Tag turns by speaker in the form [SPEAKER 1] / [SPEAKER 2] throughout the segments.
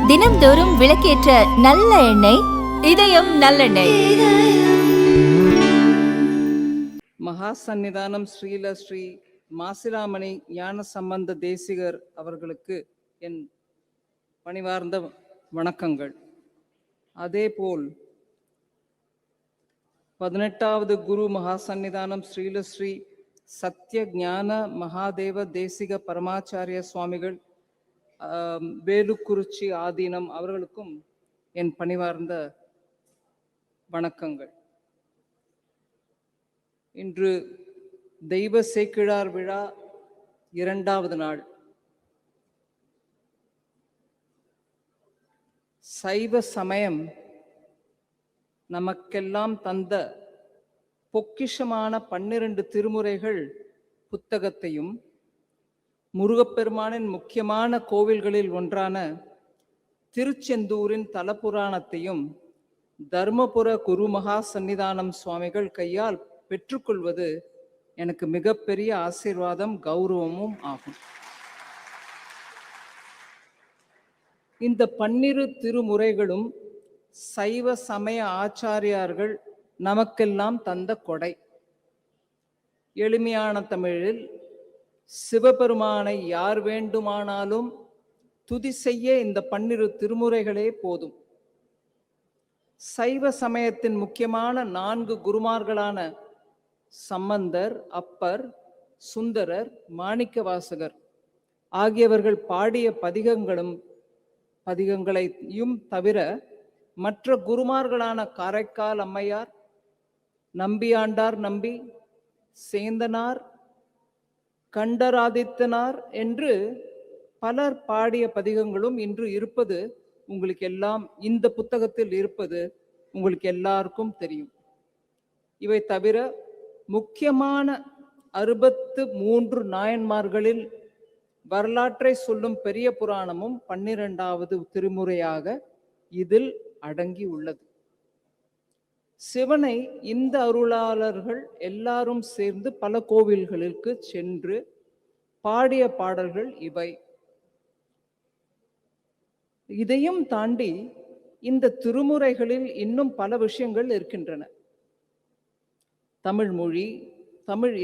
[SPEAKER 1] தினம்தோறும் விளக்கேற்ற நல்ல எண்ணெய் இதயம் நல்லெண்ணெய்.
[SPEAKER 2] மகா சந்நிதானம் ஸ்ரீல ஸ்ரீ மாசிலாமணி ஞான சம்பந்த தேசிகர் அவர்களுக்கு என் பணிவார்ந்த வணக்கங்கள். அதேபோல் 18வது குரு மகா சந்நிதானம் ஸ்ரீல ஸ்ரீ சத்ய ஞான மகாதேவ தேசிக பரமாச்சாரிய சுவாமிகள் வேலுக்குறிச்சி ஆதீனம் அவர்களுக்கும் என் பணிவார்ந்த வணக்கங்கள். இன்று தெய்வ சேக்கிழார் விழா 2வது நாள். சைவ சமயம் நமக்கெல்லாம் தந்த பொக்கிஷமான 12 திருமுறைகள் புத்தகத்தையும் முருகப்பெருமானின் முக்கியமான கோவில்களில் ஒன்றான திருச்செந்தூரின் தலபுராணத்தையும் தர்மபுர குருமகா சந்நிதானம் சுவாமிகள் கையால் பெற்றுக்கொள்வது எனக்கு மிகப்பெரிய ஆசீர்வாதம், கௌரவமும் ஆகும். இந்த 12 திருமுறைகளும் சைவ சமய ஆச்சாரியார்கள் நமக்கெல்லாம் தந்த கொடை. எளிமையான தமிழில் சிவபெருமானை யார் வேண்டுமானாலும் துதி செய்ய இந்த 12 திருமுறைகளே போதும். சைவ சமயத்தின் முக்கியமான 4 குருமார்களான சம்பந்தர், அப்பர், சுந்தரர், மாணிக்கவாசகர் ஆகியவர்கள் பாடிய பதிகங்களையும் தவிர மற்ற குருமார்களான காரைக்கால் அம்மையார், நம்பியாண்டார் நம்பி, சேந்தனார், கண்டராதித்தனார் என்று பலர் பாடிய பதிகங்களும் இன்று இருப்பது உங்களுக்கு எல்லாம், இந்த புத்தகத்தில் இருப்பது உங்களுக்கு எல்லாருக்கும் தெரியும். இவை தவிர முக்கியமான 63 நாயன்மார்களில் வரலாற்றை சொல்லும் பெரிய புராணமும் 12வது திருமுறையாக இதில் அடங்கி உள்ளது. சிவனை இந்த அருளாளர்கள் எல்லாரும் சேர்ந்து பல கோவில்களுக்கு சென்று பாடிய பாடல்கள் இவை. இதையும் தாண்டி இந்த திருமுறைகளில் இன்னும் பல விஷயங்கள் இருக்கின்றன. தமிழ் மொழி, தமிழ்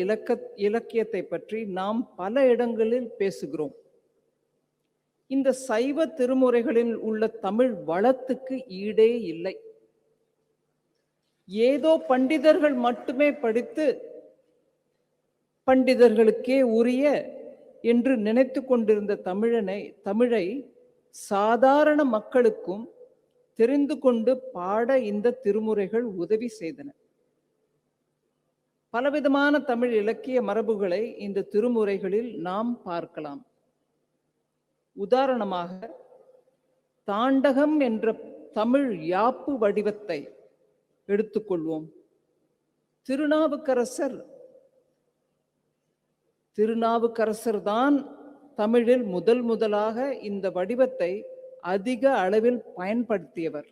[SPEAKER 2] இலக்கியத்தை பற்றி நாம் பல இடங்களில் பேசுகிறோம். இந்த சைவ திருமுறைகளில் உள்ள தமிழ் வளத்துக்கு ஈடே இல்லை. ஏதோ பண்டிதர்கள் மட்டுமே படித்து பண்டிதர்களுக்கே உரிய என்று நினைத்து கொண்டிருந்த தமிழை சாதாரண மக்களுக்கும் தெரிந்து கொண்டு பாட இந்த திருமுறைகள் உதவி செய்தன. பலவிதமான தமிழ் இலக்கிய மரபுகளை இந்த திருமுறைகளில் நாம் பார்க்கலாம். உதாரணமாக தாண்டகம் என்ற தமிழ் யாப்பு வடிவத்தை எடுத்துக்கொள்வோம். திருநாவுக்கரசர் தான் தமிழில் முதலாக இந்த வடிவத்தை அதிக அளவில் பயன்படுத்தியவர்.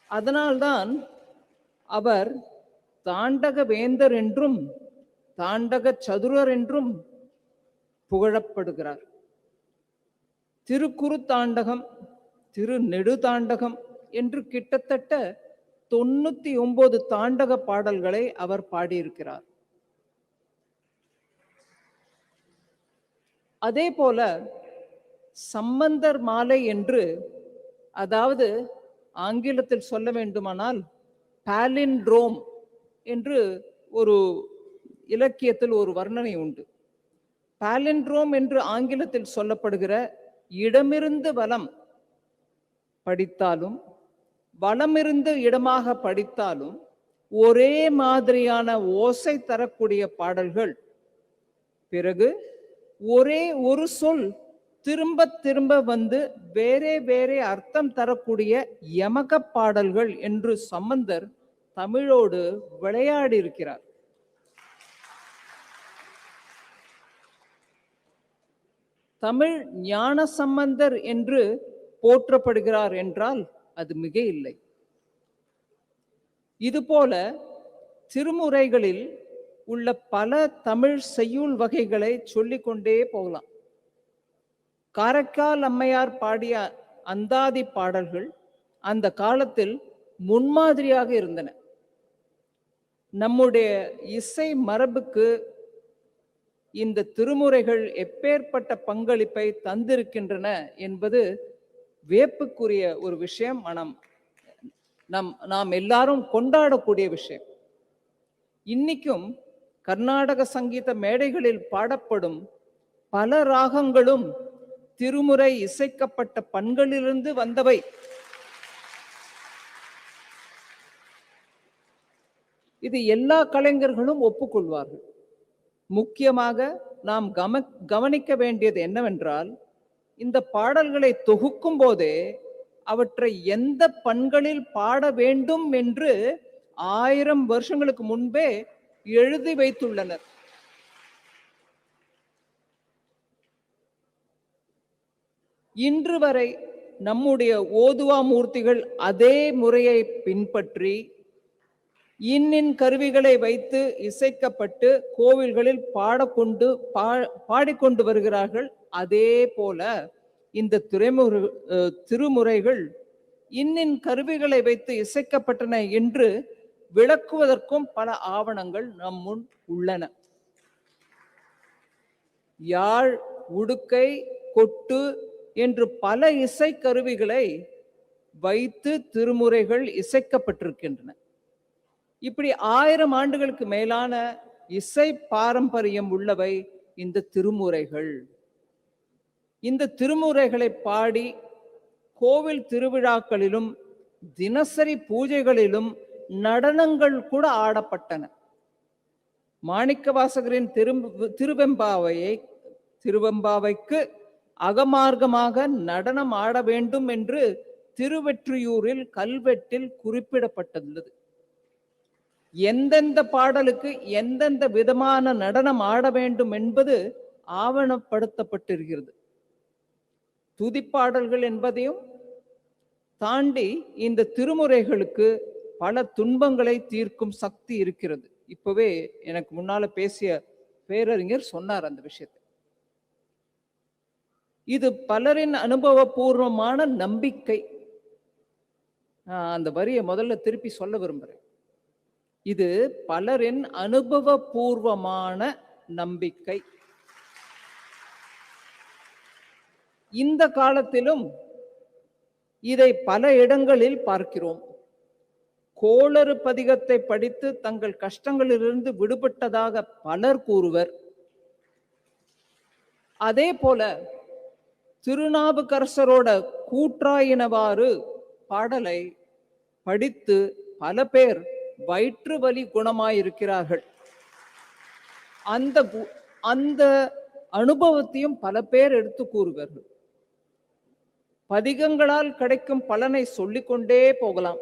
[SPEAKER 2] அதனால்தான் அவர் தாண்டக வேந்தர் என்றும் தாண்டக சதுரர் என்றும் புகழப்படுகிறார். திருக்குறு தாண்டகம், திரு நெடுதாண்டகம் என்று கிட்டத்தட்ட 99 தாண்டக பாடல்களை அவர் பாடியிருக்கிறார். அதே போல சம்பந்தர் மாலை என்று, அதாவது ஆங்கிலத்தில் சொல்ல வேண்டுமானால் பாலிண்ட்ரோம் என்று ஒரு இலக்கியத்தில் ஒரு வர்ணனை உண்டு. பாலிண்ட்ரோம் என்று ஆங்கிலத்தில் சொல்லப்படுகிற இடமிருந்து வலம் படித்தாலும் வலமிருந்து இடமாக படித்தாலும் ஒரே மாதிரியான ஓசை தரக்கூடிய பாடல்கள், பிறகு ஒரே ஒரு சொல் திரும்ப திரும்ப வந்து வேறே அர்த்தம் தரக்கூடிய யமக பாடல்கள் என்று சம்பந்தர் தமிழோடு விளையாடி இருக்கிறார். தமிழ் ஞான சம்பந்தர் என்று போற்றப்படுகிறார் என்றால் அது மிக இல்லை. இதுபோல திருமுறைகளில் உள்ள பல தமிழ் செய்யுள் வகைகளை சொல்லிக்கொண்டே போகலாம். காரைக்கால் அம்மையார் பாடிய அந்தாதி பாடல்கள் அந்த காலத்தில் முன்மாதிரியாக இருந்தன. நம்முடைய இசை மரபுக்கு இந்த திருமுறைகள் எப்பேற்பட்ட பங்களிப்பை தந்திருக்கின்றன என்பது வியப்புக்குரிய ஒரு விஷயம். நாம் எல்லாரும் கொண்டாடக்கூடிய விஷயம். இன்னைக்கும் கர்நாடக சங்கீத மேடைகளில் பாடப்படும் பல ராகங்களும் திருமுறை இசைக்கப்பட்ட பண்களிலிருந்து வந்தவை. இது எல்லா கலைஞர்களும் ஒப்புக்கொள்வார்கள். முக்கியமாக நாம் கவனிக்க வேண்டியது என்னவென்றால், இந்த பாடல்களை தொகுக்கும் போதே அவற்றை எந்த பண்களில் பாட வேண்டும் என்று 1000 வருஷங்களுக்கு முன்பே எழுதி வைத்துள்ளனர். இன்று வரை நம்முடைய ஓதுவா மூர்த்திகள் அதே முறையை பின்பற்றி இன்னின் கருவிகளை வைத்து இசைக்கப்பட்டு கோவில்களில் பாடிக்கொண்டு வருகிறார்கள். அதே போல இந்த திருமுறைகள் இன்னின் கருவிகளை வைத்து இசைக்கப்பட்டன என்று விளக்குவதற்கும் பல ஆவணங்கள் நம் முன் உள்ளன. யாழ், உடுக்கை, கொட்டு என்று பல இசை கருவிகளை வைத்து திருமுறைகள் இசைக்கப்பட்டிருக்கின்றன. இப்படி 1000 ஆண்டுகளுக்கு மேலான இசை பாரம்பரியம் உள்ளவை இந்த திருமுறைகள். இந்த திருமுறைகளை பாடி கோவில் திருவிழாக்களிலும் தினசரி பூஜைகளிலும் நடனங்கள் கூட ஆடப்பட்டன. மாணிக்கவாசகரின் திருவெம்பாவைக்கு அகமார்க்கமாக நடனம் ஆட வேண்டும் என்று திருவெற்றியூரில் கல்வெட்டில் குறிப்பிடப்பட்டுள்ளது. எந்தெந்த பாடலுக்கு எந்தெந்த விதமான நடனம் ஆட வேண்டும் என்பது ஆவணப்படுத்தப்பட்டிருக்கிறது. துதிப்பாடல்கள் என்பதையும் தாண்டி இந்த திருமுறைகளுக்கு பல துன்பங்களை தீர்க்கும் சக்தி இருக்கிறது. இப்பவே எனக்கு முன்னால பேசிய பேரறிஞர் சொன்னார் அந்த விஷயத்தை. இது பலரின் அனுபவபூர்வமான நம்பிக்கை. அந்த வரியை முதல்ல திருப்பி சொல்ல விரும்புகிறேன். இது பலரின் அனுபவபூர்வமான நம்பிக்கை. இந்த காலத்திலும் இதை பல இடங்களில் பார்க்கிறோம். கோளறு பதிகத்தை படித்து தங்கள் கஷ்டங்களிலிருந்து விடுபட்டதாக பலர் கூறுவர். அதே போல திருநாவுக்கரசரோட கூற்றாயினவாறு பாடலை படித்து பல பேர் வயிற்று வலி குணமாயிருக்கிறார்கள். அந்த அனுபவத்தையும் பல பேர் எடுத்து கூறுவார்கள். பதிகங்களால் கிடைக்கும் பலனை சொல்லிக்கொண்டே போகலாம்.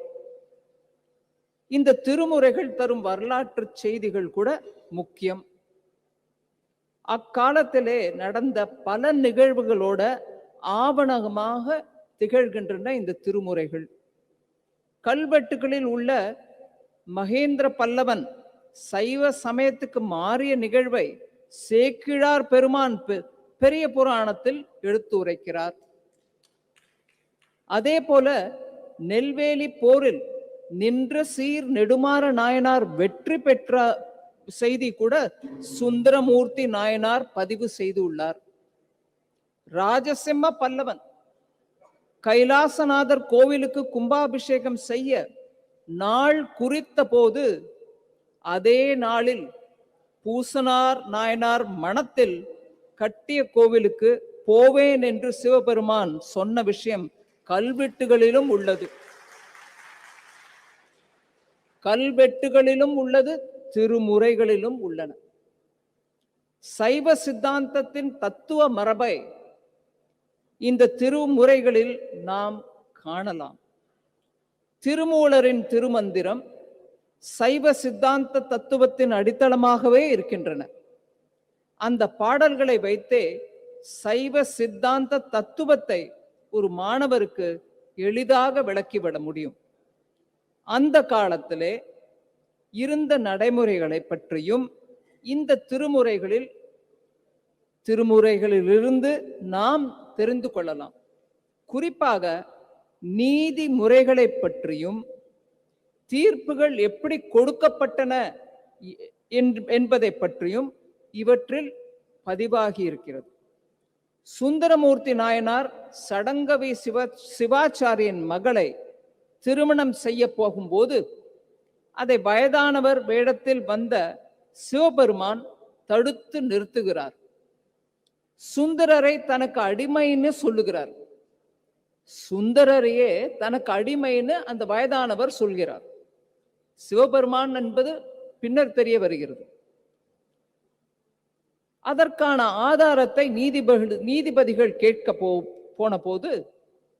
[SPEAKER 2] இந்த திருமுறைகள் தரும் வரலாற்று செய்திகள் கூட முக்கியம். அக்காலத்திலே நடந்த பல நிகழ்வுகளோட ஆவணமாக திகழ்கின்றன இந்த திருமுறைகள். கல்வெட்டுகளில் உள்ள மகேந்திர பல்லவன் சைவ சமயத்துக்கு மாறிய நிகழ்வை சேக்கிழார் பெருமான் பெரிய புராணத்தில் எடுத்து உரைக்கிறார். அதே போல நெல்வேலி போரில் நின்ற சீர் நெடுமாற நாயனார் வெற்றி பெற்ற செய்தி கூட சுந்தரமூர்த்தி நாயனார் பதிவு செய்துள்ளார். ராஜசிம்ம பல்லவன் கைலாசநாதர் கோவிலுக்கு கும்பாபிஷேகம் செய்ய நாள் குறித்த போது அதே நாளில் பூசனார் நாயனார் மனத்தில் கட்டிய கோவிலுக்கு போவேன் என்று சிவபெருமான் சொன்ன விஷயம் கல்வெட்டுகளிலும் உள்ளது. கல்வெட்டுகளிலும் உள்ளது, திருமுறைகளிலும் உள்ளன. சைவ சித்தாந்தத்தின் தத்துவ மரபை இந்த திருமுறைகளில் நாம் காணலாம். திருமூலரின் திருமந்திரம் சைவ சித்தாந்த தத்துவத்தின் அடித்தளமாகவே இருக்கின்றன. அந்த பாடல்களை வைத்தே சைவ சித்தாந்த தத்துவத்தை ஒரு மாணவருக்கு எளிதாக விளக்கிவிட முடியும். அந்த காலத்திலே இருந்த நடைமுறைகளை பற்றியும் இந்த திருமுறைகளிலிருந்து நாம் தெரிந்து கொள்ளலாம். குறிப்பாக நீதி முறைகளை பற்றியும் தீர்ப்புகள் எப்படி கொடுக்கப்பட்டன என்பதை பற்றியும் இவற்றில் பதிவாகி இருக்கிறது. சுந்தரமூர்த்தி நாயனார் சடங்கவி சிவாச்சாரியன் மகளை திருமணம் செய்ய போகும்போது அதை வயதானவர் வேடத்தில் வந்த சிவபெருமான் தடுத்து நிறுத்துகிறார். சுந்தரரை தனக்கு அடிமைன்னு சொல்லுகிறார். சுந்தரரையே தனக்கு அடிமைன்னு அந்த வயதானவர் சொல்கிறார். சிவபெருமான் என்பது பின்னர் தெரிய வருகிறது. அதற்கான ஆதாரத்தை நீதிபதிகள் கேட்க போன போது,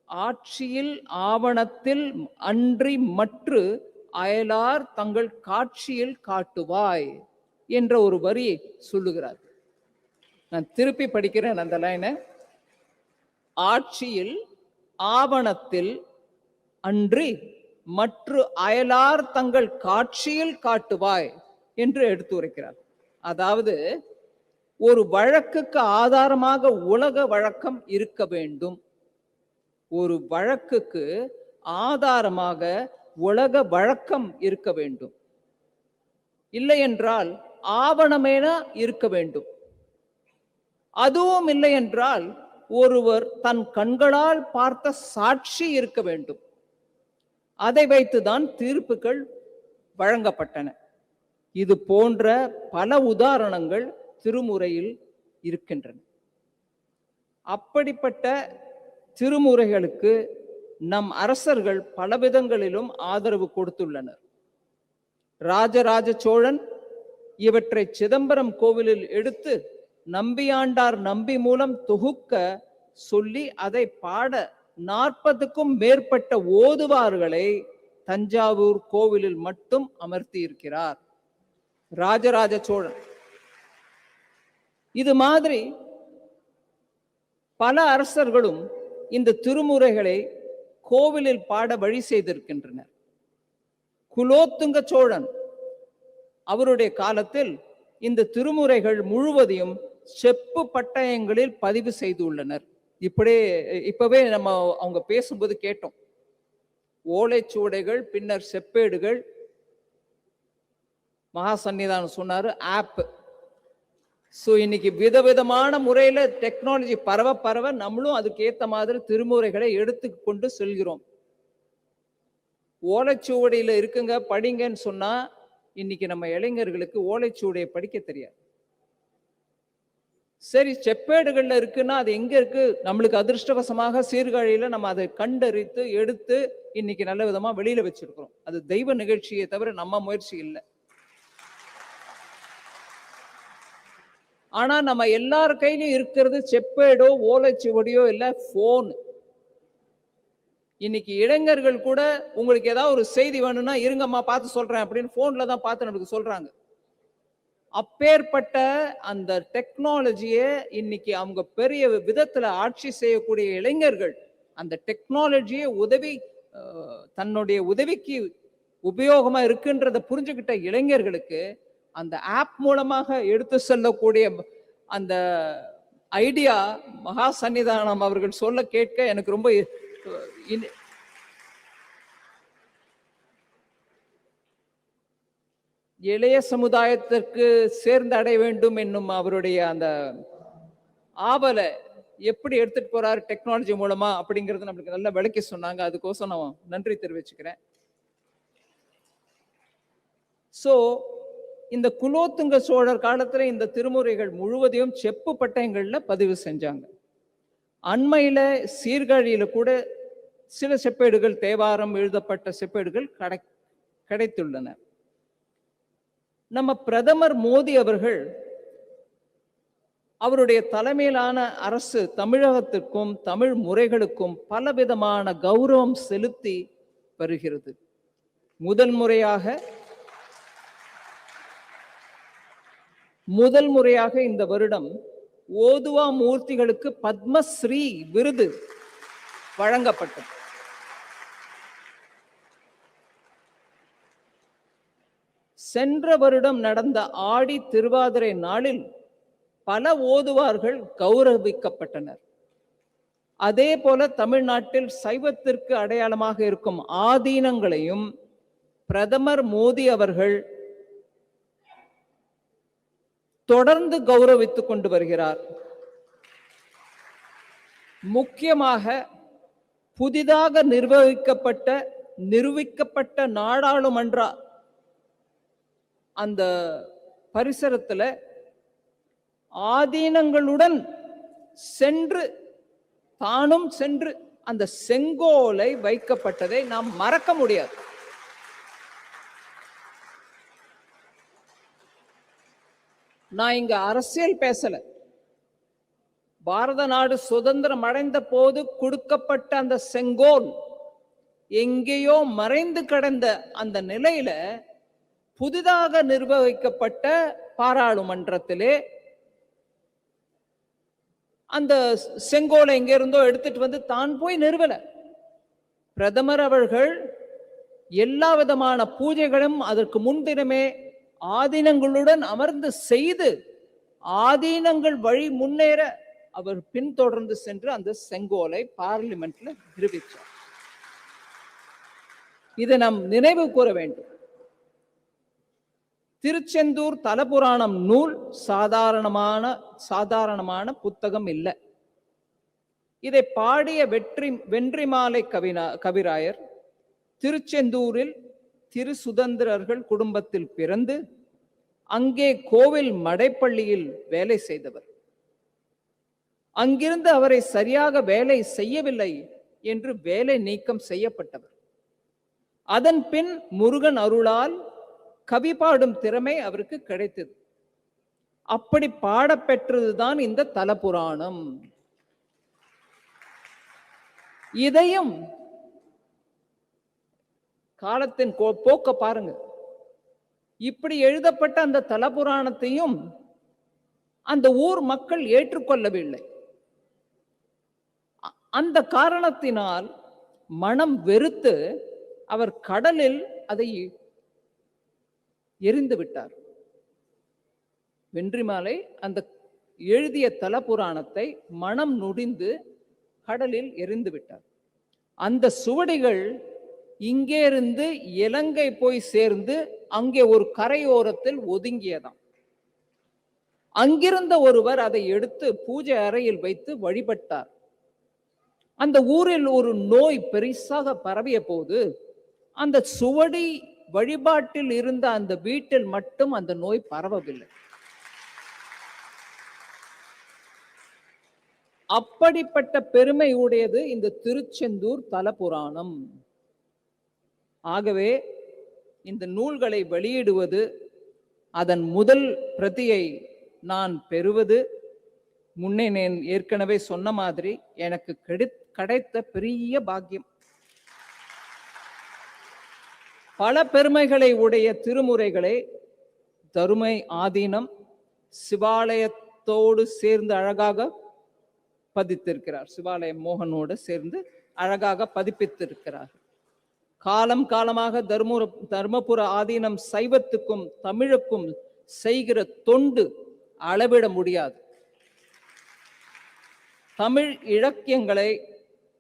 [SPEAKER 2] ஆட்சியில் ஆவணத்தில் அன்றி மற்று அயலார் தங்கள் காட்சியில் காட்டுவாய் என்ற ஒரு வரியை சொல்லுகிறார். நான் திருப்பி படிக்கிறேன் அந்த லைனை. ஆட்சியில் ஆவணத்தில் அன்றி மற்ற அயலார் தங்கள் காட்சியில் காட்டுவாய் என்று எடுத்து உரைக்கிறார். அதாவது ஒரு வழக்குக்கு ஆதாரமாக உலக வழக்கம் இருக்க வேண்டும். ஒரு வழக்குக்கு ஆதாரமாக உலக வழக்கம் இருக்க வேண்டும். இல்லை என்றால் ஆவணமேன இருக்க வேண்டும். அதுவும் இல்லை என்றால் ஒருவர் தன் கண்களால் பார்த்த சாட்சி இருக்க வேண்டும். அதை வைத்துதான் தீர்ப்புகள் வழங்கப்பட்டன. இது போன்ற பல உதாரணங்கள் திருமுறையில் இருக்கின்றன. அப்படிப்பட்ட திருமுறைகளுக்கு நம் அரசர்கள் பலவிதங்களிலும் ஆதரவு கொடுத்துள்ளனர். ராஜராஜ சோழன் இவற்றை சிதம்பரம் கோவிலில் எடுத்து நம்பியாண்டார் நம்பி மூலம் தொகுக்க சொல்லி அதை பாட 40க்கும் மேற்பட்ட ஓதுவார்களை தஞ்சாவூர் கோவிலில் மட்டும் அமர்த்தி இருக்கிறார் ராஜராஜ சோழன். இது மாதிரி பல அரசர்களும் இந்த திருமுறைகளை கோவிலில் பாட வழி செய்திருக்கின்றனர். குலோத்துங்க சோழன் அவருடைய காலத்தில் இந்த திருமுறைகள் முழுவதையும் செப்பு பட்டயங்களில் பதிவு செய்துள்ளனர். இப்பவே நம்ம அவங்க பேசும்போது கேட்டோம். ஓலைச்சுவடைகள், பின்னர் செப்பேடுகள், மகா சன்னிதானம் சொன்னாரு ஆப். ஸோ இன்னைக்கு விதவிதமான முறையில டெக்னாலஜி பரவ நம்மளும் அதுக்கு ஏத்த மாதிரி திருமுறைகளை எடுத்துக்கொண்டு செல்கிறோம். ஓலைச்சுவடியில இருக்குங்க படிங்கன்னு சொன்னா இன்னைக்கு நம்ம இளைஞர்களுக்கு ஓலைச்சுவடியை படிக்க தெரியாது. சரி, செப்பேடுகள்ல இருக்குன்னா அது எங்க இருக்கு? நம்மளுக்கு அதிர்ஷ்டவசமாக சீர்காழியில நம்ம அதை கண்டறித்து எடுத்து இன்னைக்கு நல்ல விதமா வெளியில வச்சிருக்கிறோம். அது தெய்வ நிகழ்ச்சியை தவிர நம்ம முயற்சி இல்லை. ஆனா நம்ம எல்லார் கையிலும் இருக்கிறது செப்பேடோ ஓலைச்சுவடியோ இல்ல போன். இன்னைக்கு இளைஞர்கள் கூட உங்களுக்கு ஏதாவது ஒரு செய்தி வேணும்னா இருங்கம்மா பார்த்து சொல்றேன் அப்படின்னு போன்ல தான் பார்த்து நமக்கு சொல்றாங்க. அப்பேற்பட்ட அந்த டெக்னாலஜியை இன்னைக்கு அவங்க பெரிய விதத்துல ஆட்சி செய்யக்கூடிய இளைஞர்கள் அந்த டெக்னாலஜியை தன்னுடைய உதவிக்கு உபயோகமா இருக்குன்றத புரிஞ்சுக்கிட்ட இளைஞர்களுக்கு அந்த ஆப் மூலமாக எடுத்து செல்லக்கூடிய அந்த ஐடியா மகா சன்னிதானம் அவர்கள் சொல்ல கேட்க எனக்கு ரொம்ப இளைய சமுதாயத்திற்கு சேர்ந்து அடைய வேண்டும் என்னும் அவருடைய அந்த ஆவலை எப்படி எடுத்துட்டு போறாரு டெக்னாலஜி மூலமா அப்படிங்கறது நம்மளுக்கு நல்லா விளக்கி சொன்னாங்க. அதுக்கோசம் நான் நன்றி தெரிவிச்சுக்கிறேன். சோ இந்த குலோத்துங்க சோழர் காலத்துல இந்த திருமுறைகள் முழுவதையும் செப்பு பட்டயங்கள்ல பதிவு செஞ்சாங்க. அண்மையில சீர்காழியில கூட சில செப்பேடுகள், தேவாரம் எழுதப்பட்ட செப்பேடுகள் கிடைத்துள்ளன. நம்ம பிரதமர் மோடி அவர்கள் அவருடைய தலைமையிலான அரசு தமிழகத்திற்கும் தமிழ் முறைகளுக்கும் பலவிதமான கௌரவம் செலுத்தி வருகிறது. முதல் முறையாக இந்த வருடம் ஓதுவா மூர்த்திகளுக்கு பத்மஸ்ரீ விருது வழங்கப்பட்டது. சென்ற வருடம் நடந்த ஆடி திருவாதிரை நாளில் பல ஓதுவார்கள் கௌரவிக்கப்பட்டனர். அதே போல தமிழ்நாட்டில் சைவத்திற்கு அடையாளமாக இருக்கும் ஆதீனங்களையும் பிரதமர் மோடி அவர்கள் தொடர்ந்து கௌரவித்துக் கொண்டு வருகிறார். முக்கியமாக புதிதாக நிறுவிக்கப்பட்ட நாடாளுமன்ற அந்த பரிசரத்துல ஆதீனங்களுடன் சென்று தானும் சென்று அந்த செங்கோலை வைக்கப்பட்டதை நாம் மறக்க முடியாது. நான் இங்க அரசியல் பேசல. பாரத நாடு சுதந்திரம் அடைந்த போது கொடுக்கப்பட்ட அந்த செங்கோல் எங்கேயோ மறைந்து கிடந்த அந்த நிலையில புதிதாக நிர்வகிக்கப்பட்ட பாராளுமன்றத்திலே அந்த செங்கோலை எங்க இருந்தோ எடுத்துட்டு வந்து தான் போய் நிறுவல. பிரதமர் அவர்கள் எல்லா விதமான பூஜைகளும் அதற்கு முன்தினமே ஆதீனங்களுடன் அமர்ந்து செய்து ஆதீனங்கள் வழி முன்னேற அவர் பின்தொடர்ந்து சென்று அந்த செங்கோலை பார்லிமெண்ட்ல நிரூபித்தார். இதை நாம் நினைவு கூற வேண்டும். திருச்செந்தூர் தலபுராணம் நூல் சாதாரணமான புத்தகம் இல்லை. இதை பாடிய வென்றிமாலை கவிராயர் திருச்செந்தூரில் திரு சுதந்திரர்கள் குடும்பத்தில் பிறந்து அங்கே கோவில் மடைப்பள்ளியில் வேலை செய்தவர். அங்கிருந்து அவரை சரியாக வேலை செய்யவில்லை என்று வேலை நீக்கம் செய்யப்பட்டவர். அதன் பின் முருகன் அருளால் கவி பாடும் திறமை அவருக்கு கிடைத்தது. அப்படி பாடப்பெற்றதுதான் இந்த தலபுராணம். இதையும் காலத்தின் போக்க பாருங்க. இப்படி எழுதப்பட்ட அந்த தலபுராணத்தையும் அந்த ஊர் மக்கள் ஏற்றுக்கொள்ளவில்லை. அந்த காரணத்தினால் மனம் வெறுத்து அவர் கடலில் அதை எரிந்து விட்டார். வென்றிமாலை அந்த எழுதிய தலபுராணத்தை மனம் நொடிந்து கடலில் எரிந்து விட்டார். அந்த சுவடிகள் இங்கே இருந்து இலங்கை போய் சேர்ந்து அங்கே ஒரு கரையோரத்தில் ஒதுங்கியதாம். அங்கிருந்த ஒருவர் அதை எடுத்து பூஜை அறையில் வைத்து வழிபட்டார். அந்த ஊரில் ஒரு நோய் பெரிசாக பரவிய போது அந்த சுவடி வழிபாட்டில் இருந்த அந்த வீட்டில் மட்டும் அந்த நோய் பரவவில்லை. அப்படிப்பட்ட பெருமை உடையது இந்த திருச்செந்தூர் தலபுராணம். ஆகவே இந்த நூல்களை வெளியிடுவது, அதன் முதல் பிரதியை நான் பெறுவது, முன்னே நான் ஏற்கனவே சொன்ன மாதிரி எனக்கு கிடைத்த பெரிய பாக்கியம். பல பெருமைகளை உடைய திருமுறைகளை தருமை ஆதீனம் சிவாலயத்தோடு சேர்ந்து அழகாக பதித்திருக்கிறார். சிவாலயம் மோகனோடு சேர்ந்து அழகாக பதிப்பித்திருக்கிறார். காலம் காலமாக தர்மபுர ஆதீனம் சைவத்துக்கும் தமிழுக்கும் செய்கிற தொண்டு அளவிட முடியாது. தமிழ் இலக்கியங்களை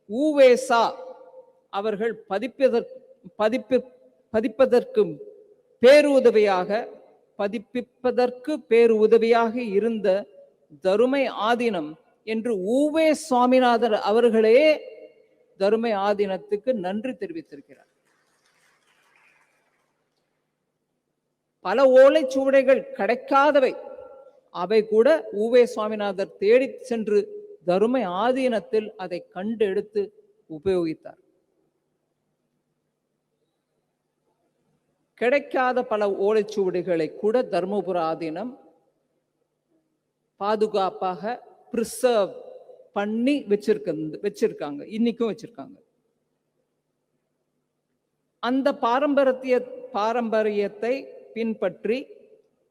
[SPEAKER 2] ஊவேசா அவர்கள் பதிப்பிப்பதற்கு பேருதவியாக இருந்த தருமை ஆதீனம் என்று ஊவே சுவாமிநாதர் அவர்களே தருமை ஆதீனத்துக்கு நன்றி தெரிவித்திருக்கிறார். பல ஓலைச்சுவடைகள் கிடைக்காதவை, அவை கூட ஊவே சுவாமிநாதர் தேடி சென்று தருமை ஆதீனத்தில் அதை கண்டு எடுத்து உபயோகித்தார். கிடைக்காத பல ஓலைச்சுவடிகளை கூட தர்மபுர ஆதீனம் பாதுகாப்பாக பிரிசர்வ் பண்ணி வச்சிருக்காங்க. இன்னைக்கும் வச்சிருக்காங்க. அந்த பாரம்பரியத்தை பின்பற்றி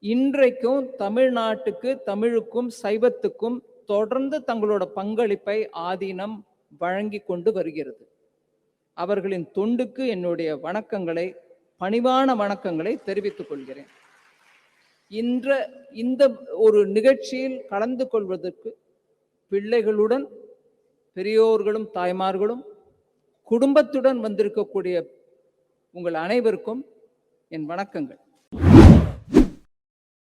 [SPEAKER 2] இன்றைக்கும் தமிழ்நாட்டுக்கு, தமிழுக்கும், சைவத்துக்கும் தொடர்ந்து தங்களோட பங்களிப்பை ஆதீனம் வழங்கி கொண்டு வருகிறது. அவர்களின் தொண்டுக்கு என்னுடைய வணக்கங்களை, பணிவான வணக்கங்களை தெரிவித்துக் கொள்கிறேன். இந்த ஒரு நிகழ்ச்சியில் கலந்து கொள்வதற்கு பிள்ளைகளுடன் பெரியோர்களும் தாய்மார்களும் குடும்பத்துடன் வந்திருக்கக்கூடிய உங்கள் அனைவருக்கும் என் வணக்கங்கள்.